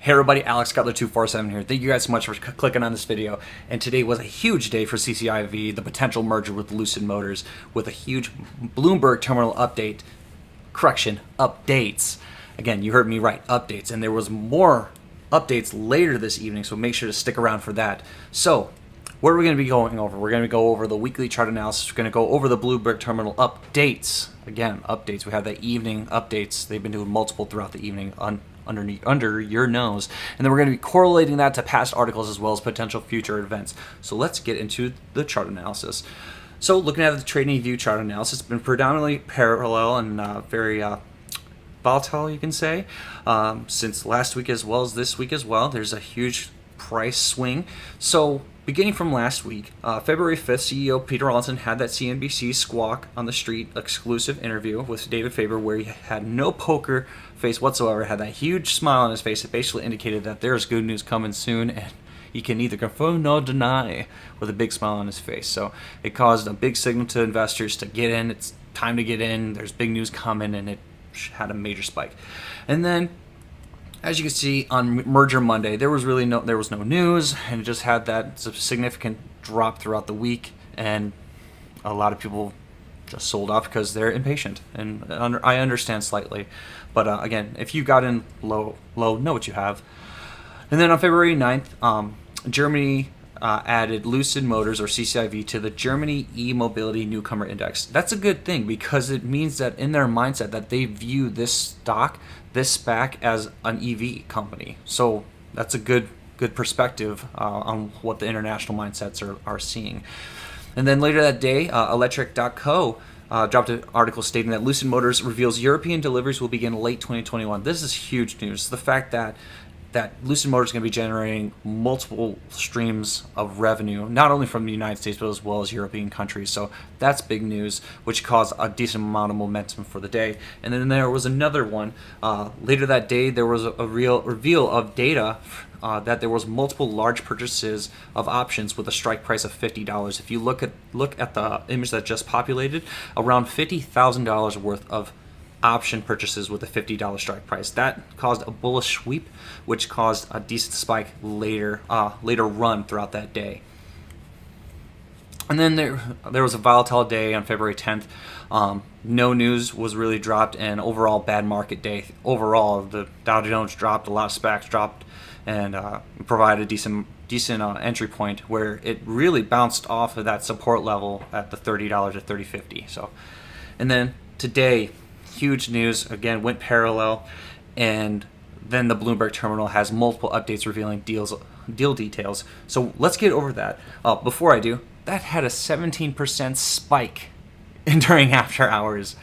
Hey everybody, Alex Cutler 247 here. Thank you guys so much for clicking on this video. And today was a huge day for CCIV, the potential merger with Lucid Motors, with a huge Bloomberg terminal update. Correction, updates. Again, you heard me right, updates. And there was more updates later this evening, so make sure to stick around for that. So, what are we going to be going over? We're going to go over the weekly chart analysis. We're going to go over the Bloomberg terminal updates. Again, updates. We have the evening updates. They've been doing multiple throughout the evening under your nose. And then we're going to be correlating that to past articles as well as potential future events. So let's get into the chart analysis. So looking at the trading view chart analysis, it's been predominantly parallel and very volatile, you can say, since last week as well as this week as well. There's a huge price swing. So beginning from last week, February 5th, CEO Peter Rawlinson had that CNBC Squawk on the Street exclusive interview with David Faber where he had no poker face whatsoever, had that huge smile on his face. It basically indicated that there's good news coming soon and he can neither confirm nor deny with a big smile on his face. So it caused a big signal to investors to get in. It's time to get in. There's big news coming, and it had a major spike. And then, as you can see on Merger Monday, there was no news, and it just had that significant drop throughout the week, and a lot of people just sold off because they're impatient, and I understand slightly. But again, if you got in low, know what you have. And then on February 9th, Germany added Lucid Motors, or CCIV, to the Germany e-mobility newcomer index. That's a good thing because it means that in their mindset that they view this stock, this SPAC, as an EV company. So that's a good perspective on what the international mindsets are seeing. And then later that day, Electric.co dropped an article stating that Lucid Motors reveals European deliveries will begin late 2021. This is huge news. The fact that Lucid Motors is going to be generating multiple streams of revenue, not only from the United States, but as well as European countries. So that's big news, which caused a decent amount of momentum for the day. And then there was another one. Later that day, there was a real reveal of data that there was multiple large purchases of options with a strike price of $50. If you look at the image that just populated, around $50,000 worth of option purchases with a $50 strike price. That caused a bullish sweep, which caused a decent spike later run throughout that day. And then there was a volatile day on February 10th. No news was really dropped, and overall bad market day. Overall, the Dow Jones dropped, a lot of SPACs dropped, and provided a decent entry point where it really bounced off of that support level at the $30 to $30.50. So, and then today, huge news, again, went parallel, and then the Bloomberg terminal has multiple updates revealing deal details. So let's get over that. Before I do, that had a 17% spike during after hours.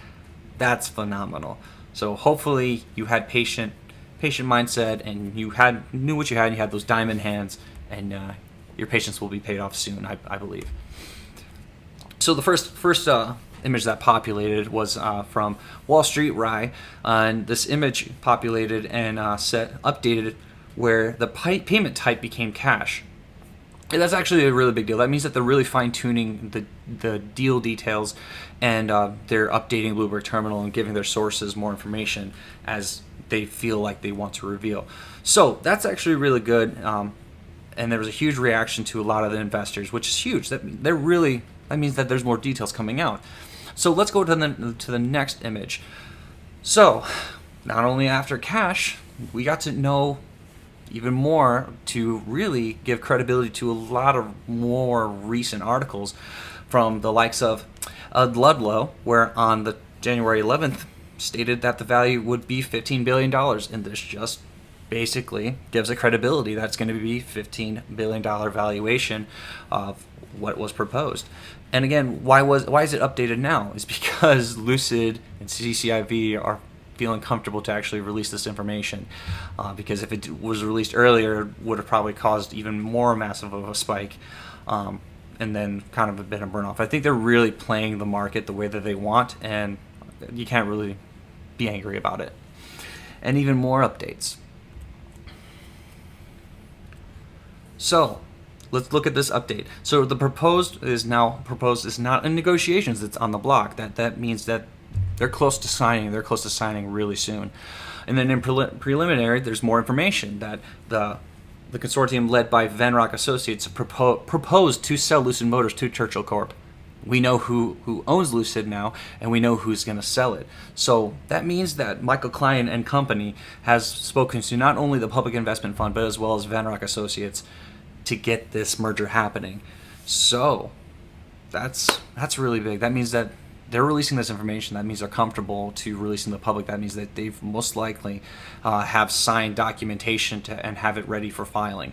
That's phenomenal. So hopefully you had patient mindset, and you knew what you had, and you had those diamond hands, and your patience will be paid off soon, I believe. So the first image that populated was from Wall Street Rye, and this image populated and updated where the payment type became cash. And that's actually a really big deal. That means that they're really fine-tuning the deal details, and they're updating Bloomberg Terminal and giving their sources more information as they feel like they want to reveal. So that's actually really good, and there was a huge reaction to a lot of the investors, which is huge. That means that there's more details coming out. So let's go to the next image. So not only after cash, we got to know even more to really give credibility to a lot of more recent articles from the likes of Ludlow, where on the January 11th stated that the value would be $15 billion, and this just basically gives a credibility that's going to be $15 billion valuation of what was proposed. And again, why is it updated now? It's because Lucid and CCIV are feeling comfortable to actually release this information. Because if it was released earlier, it would have probably caused even more massive of a spike, and then kind of a bit of burn off. I think they're really playing the market the way that they want, and you can't really be angry about it. And even more updates. So let's look at this update. So the proposed is not in negotiations, it's on the block. That means that They're close to signing. They're close to signing really soon. And then in preliminary, there's more information that the consortium led by Venrock Associates proposed to sell Lucid Motors to Churchill Corp. We know who owns Lucid now, and we know who's going to sell it. So that means that Michael Klein and company has spoken to not only the Public Investment Fund, but as well as Venrock Associates to get this merger happening. So that's really big. That means that they're releasing this information. That means they're comfortable to releasing the public. That means that they've most likely have signed documentation and have it ready for filing.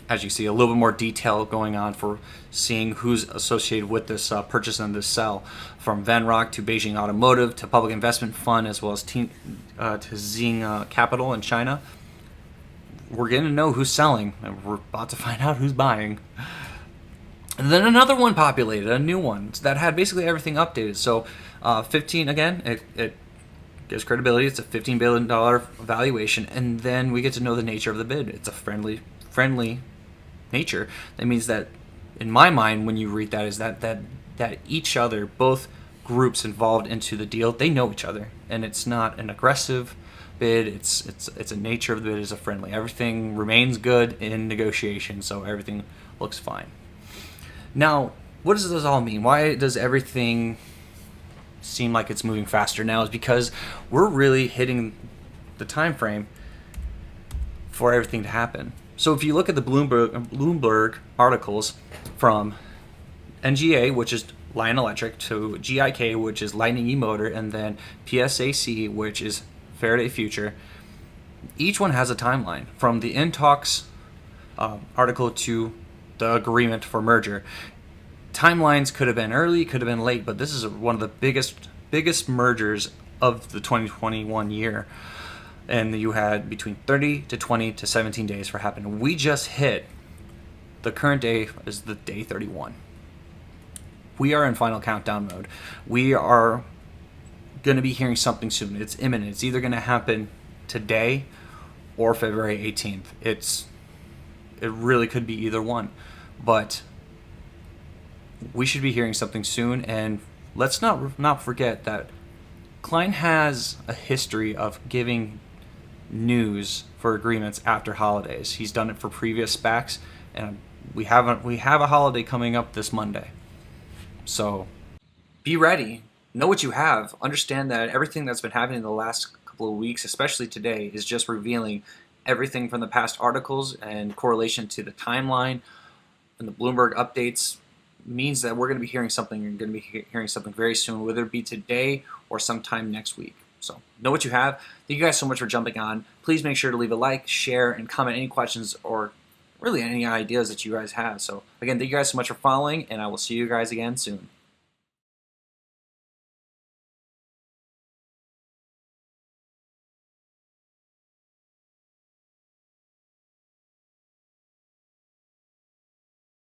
As you see, a little bit more detail going on for seeing who's associated with this purchase and this sell, from Venrock to Beijing Automotive to Public Investment Fund, as well as to Xing Capital in China. We're getting to know who's selling, and we're about to find out who's buying. And then another one populated, a new one that had basically everything updated. So 15, again, it gives credibility. It's a $15 billion valuation, and then we get to know the nature of the bid. It's a friendly nature. That means that, in my mind, when you read that, is that each other, both groups involved into the deal, they know each other, and it's not an aggressive bid. It's a nature of the bid is a friendly. Everything remains good in negotiation, so everything looks fine. Now, what does this all mean? Why does everything seem like it's moving faster now? Is because we're really hitting the time frame for everything to happen. So if you look at the Bloomberg articles from NGA, which is Lion Electric, to GIK, which is Lightning E-Motor, and then PSAC, which is Faraday Future, each one has a timeline from the in-talks article to the agreement for merger. Timelines could have been early, could have been late, but this is one of the biggest mergers of the 2021 year. And you had between 30 to 20 to 17 days for happening. We just hit, the current day is the day 31. We are in final countdown mode. We are going to be hearing something soon. It's imminent. It's either going to happen today or February 18th. It really could be either one. But we should be hearing something soon. And let's not forget that Klein has a history of giving news for agreements after holidays. He's done it for previous SPACs, and we have a holiday coming up this Monday. So be ready. Know what you have. Understand that everything that's been happening in the last couple of weeks, especially today, is just revealing everything from the past articles, and correlation to the timeline and the Bloomberg updates means that we're going to be hearing something. You're going to be hearing something very soon, whether it be today or sometime next week. So know what you have. Thank you guys so much for jumping on. Please make sure to leave a like, share, and comment any questions or really any ideas that you guys have. So again, thank you guys so much for following, and I will see you guys again soon.